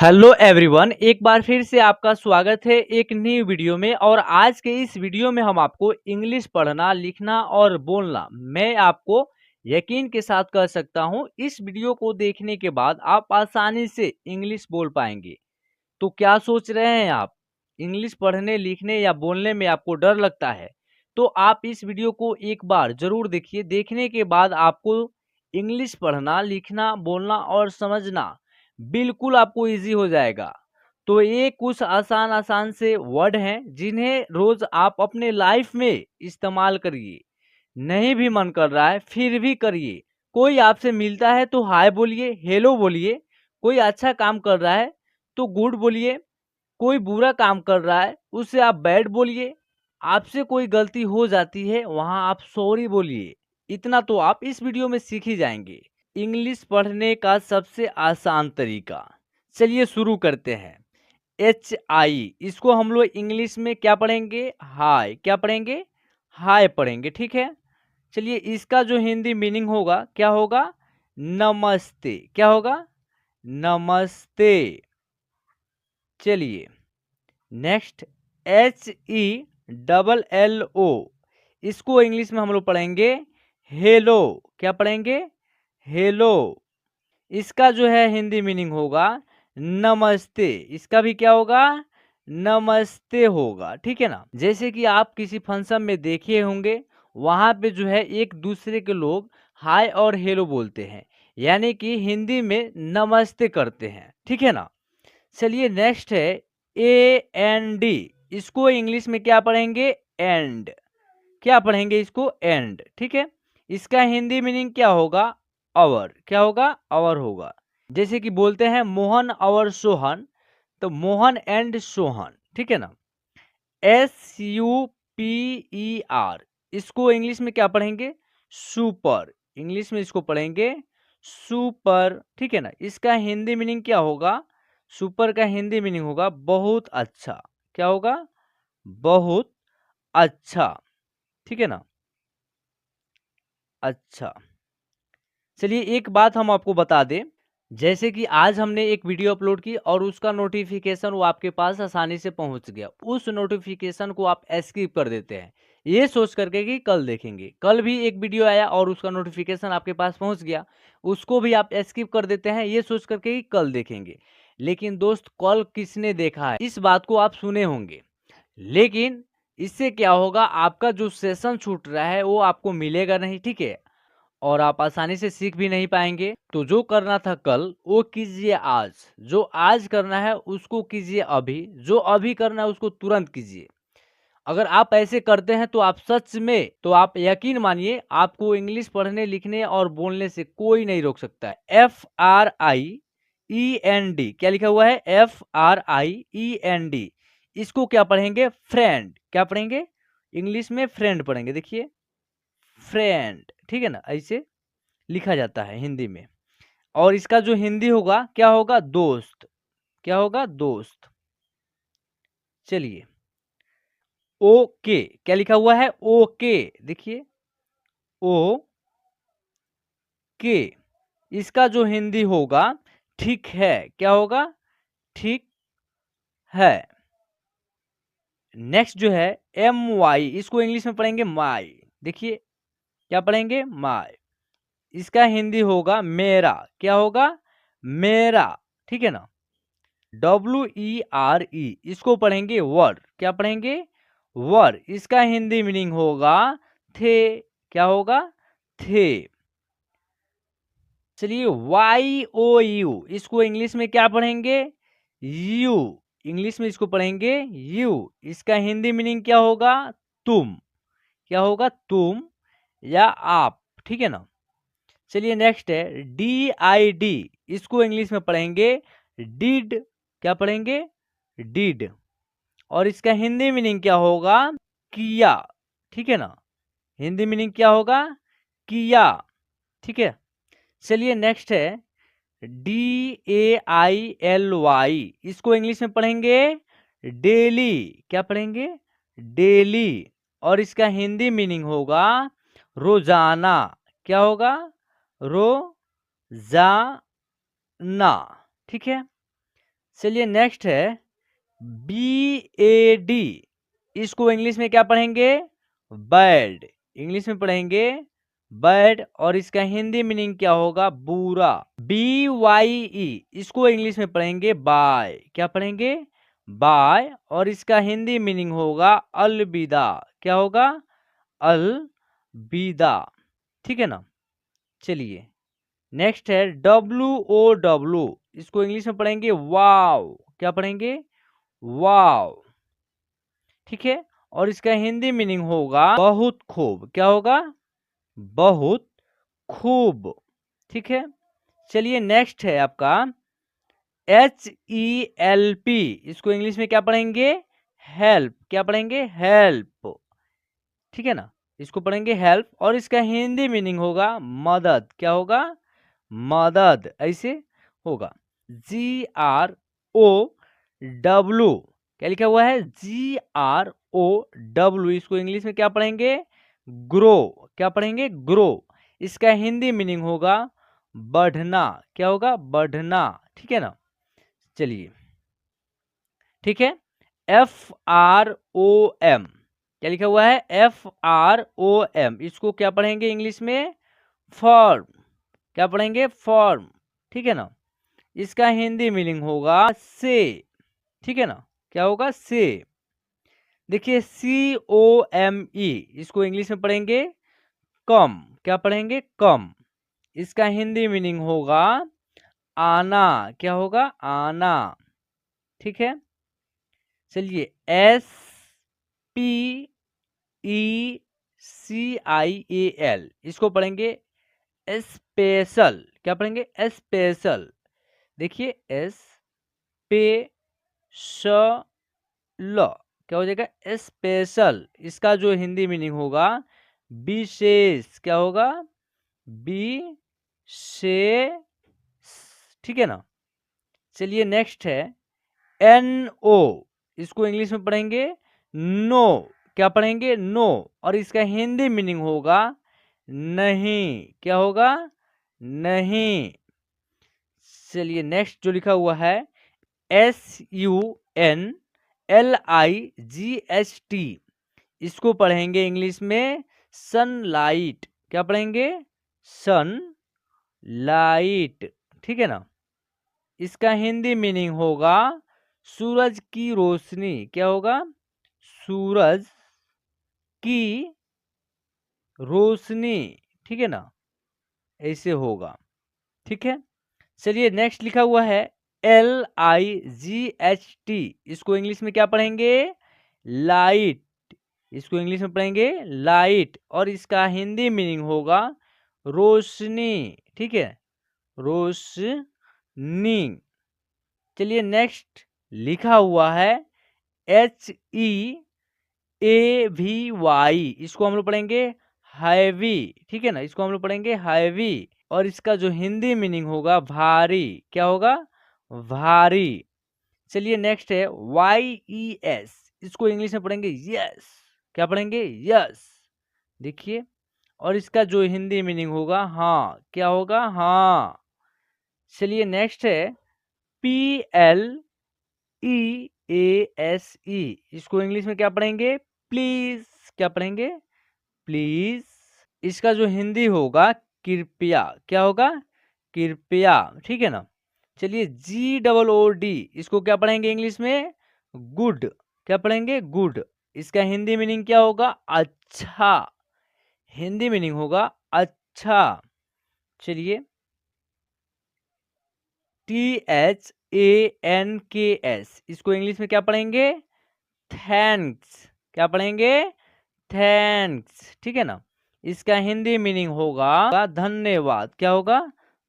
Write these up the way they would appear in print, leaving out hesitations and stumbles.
Hello everyone, एक बार फिर से आपका स्वागत है एक न्यू वीडियो में। और आज के इस वीडियो में हम आपको इंग्लिश पढ़ना, लिखना और बोलना मैं आपको यकीन के साथ कह सकता हूं, इस वीडियो को देखने के बाद आप आसानी से इंग्लिश बोल पाएंगे। तो क्या सोच रहे हैं आप? इंग्लिश पढ़ने, लिखने या बोलने में आपको डर लगता है? तो आप इस वीडियो को एक बार जरूर देखिए। देखने के बाद आपको इंग्लिश पढ़ना, लिखना, बोलना और समझना बिल्कुल आपको इजी हो जाएगा। तो ये कुछ आसान आसान से वर्ड हैं जिन्हें रोज आप अपने लाइफ में इस्तेमाल करिए। नहीं भी मन कर रहा है फिर भी करिए। कोई आपसे मिलता है तो हाय बोलिए, हेलो बोलिए। कोई अच्छा काम कर रहा है तो गुड बोलिए। कोई बुरा काम कर रहा है उससे आप बैड बोलिए। आपसे कोई गलती हो जाती है वहां आप सॉरी बोलिए। इतना तो आप इस वीडियो में सीख ही जाएंगे। इंग्लिश पढ़ने का सबसे आसान तरीका, चलिए शुरू करते हैं। HI, इसको हम लोग इंग्लिश में क्या पढ़ेंगे? हाय। क्या पढ़ेंगे? हाय पढ़ेंगे, ठीक है। चलिए इसका जो हिंदी मीनिंग होगा क्या होगा? नमस्ते। क्या होगा? नमस्ते। चलिए नेक्स्ट, HELLO, इसको इंग्लिश में हम लोग पढ़ेंगे हेलो। क्या पढ़ेंगे? हेलो। इसका जो है हिंदी मीनिंग होगा नमस्ते। इसका भी क्या होगा? नमस्ते होगा, ठीक है ना। जैसे कि आप किसी फंक्शन में देखे होंगे, वहां पे जो है एक दूसरे के लोग हाय और हेलो बोलते हैं, यानी कि हिंदी में नमस्ते करते हैं, ठीक है ना। चलिए नेक्स्ट है AND, इसको इंग्लिश में क्या पढ़ेंगे? एंड। क्या पढ़ेंगे इसको? एंड, ठीक है। इसका हिंदी मीनिंग क्या होगा? अवर। क्या होगा? अवर होगा। जैसे कि बोलते हैं मोहन और सोहन, तो मोहन एंड सोहन, ठीक है ना। SUPER, इसको इंग्लिश में क्या पढ़ेंगे? सुपर। इंग्लिश में इसको पढ़ेंगे सुपर, ठीक है ना। इसका हिंदी मीनिंग क्या होगा? सुपर का हिंदी मीनिंग होगा बहुत अच्छा। क्या होगा? बहुत अच्छा, ठीक है ना। अच्छा, चलिए एक बात हम आपको बता दें। जैसे कि आज हमने एक वीडियो अपलोड की और उसका नोटिफिकेशन वो आपके पास आसानी से पहुंच गया। उस नोटिफिकेशन को आप स्किप कर देते हैं ये सोच करके कि कल देखेंगे। कल भी एक वीडियो आया और उसका नोटिफिकेशन आपके पास पहुंच गया, उसको भी आप स्किप कर देते हैं ये सोच करके कि कल देखेंगे। लेकिन दोस्त, कल किसने देखा है? इस बात को आप सुने होंगे, लेकिन इससे क्या होगा? आपका जो सेशन छूट रहा है वो आपको मिलेगा नहीं, ठीक है। और आप आसानी से सीख भी नहीं पाएंगे। तो जो करना था कल वो कीजिए आज। जो आज करना है उसको कीजिए अभी। जो अभी करना है उसको तुरंत कीजिए। अगर आप ऐसे करते हैं तो आप सच में, तो आप यकीन मानिए, आपको इंग्लिश पढ़ने, लिखने और बोलने से कोई नहीं रोक सकता है। FRIEND, क्या लिखा हुआ है? FRIEND, इसको क्या पढ़ेंगे? फ्रेंड। क्या पढ़ेंगे? इंग्लिश में फ्रेंड पढ़ेंगे। देखिए फ्रेंड, ठीक है ना, ऐसे लिखा जाता है हिंदी में। और इसका जो हिंदी होगा क्या होगा? दोस्त। क्या होगा? दोस्त। चलिए ओके, क्या लिखा हुआ है? ओके। देखिए ओ के, इसका जो हिंदी होगा ठीक है। क्या होगा? ठीक है। नेक्स्ट जो है MY, इसको इंग्लिश में पढ़ेंगे माई। देखिए क्या पढ़ेंगे? माई। इसका हिंदी होगा मेरा। क्या होगा? मेरा, ठीक है ना। WERE, इसको पढ़ेंगे वर। क्या पढ़ेंगे? वर। इसका हिंदी मीनिंग होगा थे। क्या होगा? थे। चलिए YOU, इसको इंग्लिश में क्या पढ़ेंगे? यू। इंग्लिश में इसको पढ़ेंगे यू। इसका हिंदी मीनिंग क्या होगा? तुम। क्या होगा? तुम या आप, ठीक है ना। चलिए नेक्स्ट है DID, इसको इंग्लिश में पढ़ेंगे डिड। क्या पढ़ेंगे? डिड। और इसका हिंदी मीनिंग क्या होगा? किया, ठीक है ना। हिंदी मीनिंग क्या होगा? किया, ठीक है। चलिए नेक्स्ट है DAILY, इसको इंग्लिश में पढ़ेंगे डेली। क्या पढ़ेंगे? डेली। और इसका हिंदी मीनिंग होगा रोजाना। क्या होगा? रोजाना, ठीक है। चलिए नेक्स्ट है BAD, इसको इंग्लिश में क्या पढ़ेंगे? बैड। इंग्लिश में पढ़ेंगे बैड, और इसका हिंदी मीनिंग क्या होगा? बुरा। BYE, इसको इंग्लिश में पढ़ेंगे बाय। क्या पढ़ेंगे? बाय, और इसका हिंदी मीनिंग होगा अलविदा। क्या होगा? अलविदा। ठीक है ना। चलिए नेक्स्ट है WOW, इसको इंग्लिश में पढ़ेंगे वाव। क्या पढ़ेंगे? वाव। ठीक है, और इसका हिंदी मीनिंग होगा बहुत खूब। क्या होगा? बहुत खूब। ठीक है, चलिए नेक्स्ट है आपका HELP, इसको इंग्लिश में क्या पढ़ेंगे? हेल्प। क्या पढ़ेंगे? हेल्प। ठीक है ना, इसको पढ़ेंगे हेल्प, और इसका हिंदी मीनिंग होगा मदद। क्या होगा? मदद। ऐसे होगा। GROW, क्या लिखा हुआ है? GROW, इसको इंग्लिश में क्या पढ़ेंगे? ग्रो। क्या पढ़ेंगे? ग्रो। इसका हिंदी मीनिंग होगा बढ़ना। क्या होगा? बढ़ना। ठीक है ना। चलिए ठीक है, FROM, क्या लिखा हुआ है? FROM, इसको क्या पढ़ेंगे इंग्लिश में? फॉर्म। क्या पढ़ेंगे? फॉर्म। ठीक है ना, इसका हिंदी मीनिंग होगा से। ठीक है ना, क्या होगा? से। देखिए COME, इसको इंग्लिश में पढ़ेंगे कम। क्या पढ़ेंगे? कम। इसका हिंदी मीनिंग होगा आना। क्या होगा? आना। ठीक है, चलिए SPECIAL, इसको पढ़ेंगे स्पेशल। क्या पढ़ेंगे? स्पेशल। देखिए स्पेशल, क्या हो जाएगा? स्पेशल। इसका जो हिंदी मीनिंग होगा विशेष। क्या होगा? विशेष। ठीक है ना। चलिए नेक्स्ट है NO, इसको इंग्लिश में पढ़ेंगे नो। क्या पढ़ेंगे? नो, और इसका हिंदी मीनिंग होगा नहीं। क्या होगा? नहीं। चलिए नेक्स्ट जो लिखा हुआ है SUNLIGHT, इसको पढ़ेंगे इंग्लिश में सनलाइट। क्या पढ़ेंगे? Sunlight. ठीक है ना, इसका हिंदी मीनिंग होगा सूरज की रोशनी। क्या होगा? सूरज की रोशनी। ठीक है ना, ऐसे होगा। ठीक है, चलिए नेक्स्ट लिखा हुआ है LIGHT, इसको इंग्लिश में क्या पढ़ेंगे? लाइट। इसको इंग्लिश में पढ़ेंगे लाइट, और इसका हिंदी मीनिंग होगा रोशनी। ठीक है, रोशनी। चलिए नेक्स्ट लिखा हुआ है HEAVY, इसको हम लोग पढ़ेंगे हैवी। ठीक है ना, इसको हम लोग पढ़ेंगे हैवी, और इसका जो हिंदी मीनिंग होगा भारी। क्या होगा? भारी। चलिए नेक्स्ट है YES, इसको इंग्लिश में पढ़ेंगे यस। क्या पढ़ेंगे? यस। देखिए, और इसका जो हिंदी मीनिंग होगा हाँ। क्या होगा? हाँ। चलिए नेक्स्ट है PLEASE, इसको इंग्लिश में क्या पढ़ेंगे? प्लीज। क्या पढ़ेंगे? प्लीज। इसका जो हिंदी होगा कृपया। क्या होगा? कृपया। ठीक है ना। चलिए GOOD, इसको क्या पढ़ेंगे इंग्लिश में? गुड। क्या पढ़ेंगे? गुड। इसका हिंदी मीनिंग क्या होगा? अच्छा। हिंदी मीनिंग होगा अच्छा। चलिए THANKS, इसको इंग्लिश में क्या पढ़ेंगे? थैंक्स। क्या पढ़ेंगे? थैंक्स। ठीक है ना, इसका हिंदी मीनिंग होगा धन्यवाद। क्या होगा?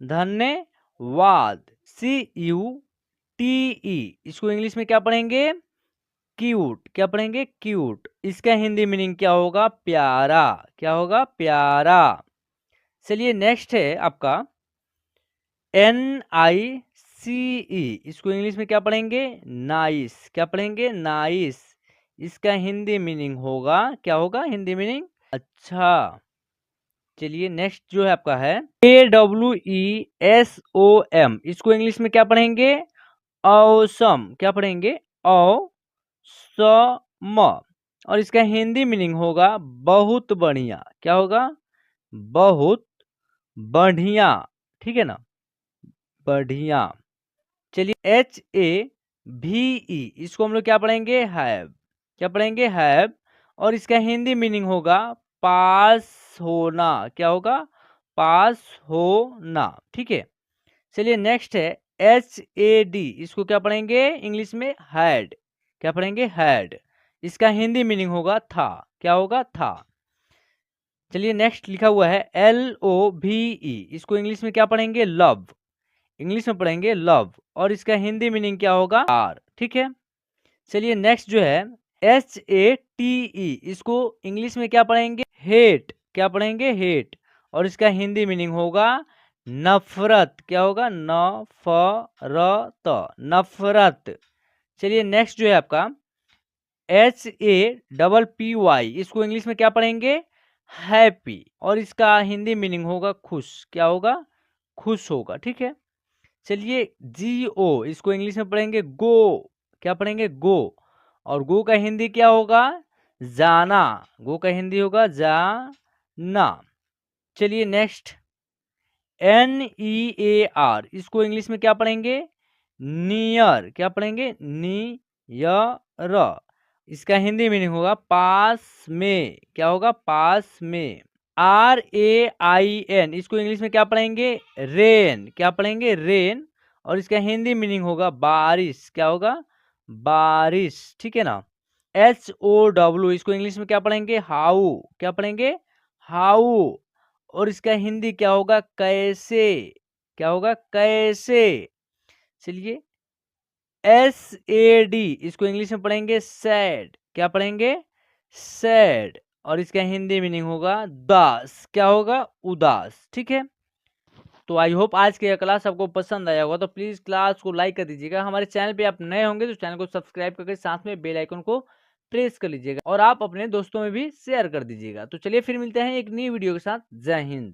धन्यवाद। CUTE, इसको इंग्लिश में क्या पढ़ेंगे? क्यूट। क्या पढ़ेंगे? क्यूट। इसका हिंदी मीनिंग क्या होगा? प्यारा। क्या होगा? प्यारा। चलिए नेक्स्ट है आपका NICE, इसको इंग्लिश में क्या पढ़ेंगे? नाइस। क्या पढ़ेंगे? नाइस। इसका हिंदी मीनिंग होगा, क्या होगा हिंदी मीनिंग? अच्छा। चलिए नेक्स्ट जो है आपका है AWESOM, इसको इंग्लिश में क्या पढ़ेंगे? औसम, क्या पढ़ेंगे? औसम। और इसका हिंदी मीनिंग होगा बहुत बढ़िया। क्या होगा? बहुत बढ़िया, ठीक है ना, बढ़िया। चलिए HAVE, इसको हम लोग क्या पढ़ेंगे? हैव। क्या पढ़ेंगे? हैव। और इसका हिंदी मीनिंग होगा पास होना। क्या होगा? पास होना, ठीक है। चलिए नेक्स्ट है HAD, इसको क्या पढ़ेंगे इंग्लिश में? हैड। क्या पढ़ेंगे? हैड। इसका हिंदी मीनिंग होगा था। क्या होगा? था। चलिए नेक्स्ट लिखा हुआ है LOVE, इसको इंग्लिश में क्या पढ़ेंगे? लव। इंग्लिश में पढ़ेंगे लव। और इसका हिंदी मीनिंग क्या होगा? प्यार, ठीक है। चलिए नेक्स्ट जो है HATE, इसको इंग्लिश में क्या पढ़ेंगे? हेट। क्या पढ़ेंगे? हेट। और इसका हिंदी मीनिंग होगा नफरत। क्या होगा? नफरत, नफरत। चलिए नेक्स्ट जो है आपका HAPPY, इसको इंग्लिश में क्या पढ़ेंगे? हैप्पी। और इसका हिंदी मीनिंग होगा खुश। क्या होगा? खुश होगा, ठीक है। चलिए GO, इसको इंग्लिश में पढ़ेंगे गो। क्या पढ़ेंगे? गो। और गो का हिंदी क्या होगा? जाना। गो का हिंदी होगा जाना। चलिए नेक्स्ट NEAR, इसको इंग्लिश में क्या पढ़ेंगे? नियर। क्या पढ़ेंगे? नियर। इसका हिंदी मीनिंग होगा पास में। क्या होगा? पास में। RAIN, इसको इंग्लिश में क्या पढ़ेंगे? रेन। क्या पढ़ेंगे? रेन। और इसका हिंदी मीनिंग होगा बारिश। क्या होगा? बारिश, ठीक है ना। HOW, इसको इंग्लिश में क्या पढ़ेंगे? हाउ। क्या पढ़ेंगे? हाउ। और इसका हिंदी क्या होगा? कैसे। क्या होगा? कैसे। चलिए SAD, इसको इंग्लिश में पढ़ेंगे सैड। क्या पढ़ेंगे? सैड। और इसका हिंदी मीनिंग होगा दास। क्या होगा? उदास, ठीक है। तो आई होप आज की यह क्लास आपको पसंद आया होगा। तो प्लीज क्लास को लाइक कर दीजिएगा। हमारे चैनल पे आप नए होंगे तो चैनल को सब्सक्राइब करके साथ में बेल आइकन को प्रेस कर लीजिएगा और आप अपने दोस्तों में भी शेयर कर दीजिएगा। तो चलिए फिर मिलते हैं एक नई वीडियो के साथ। जय हिंद।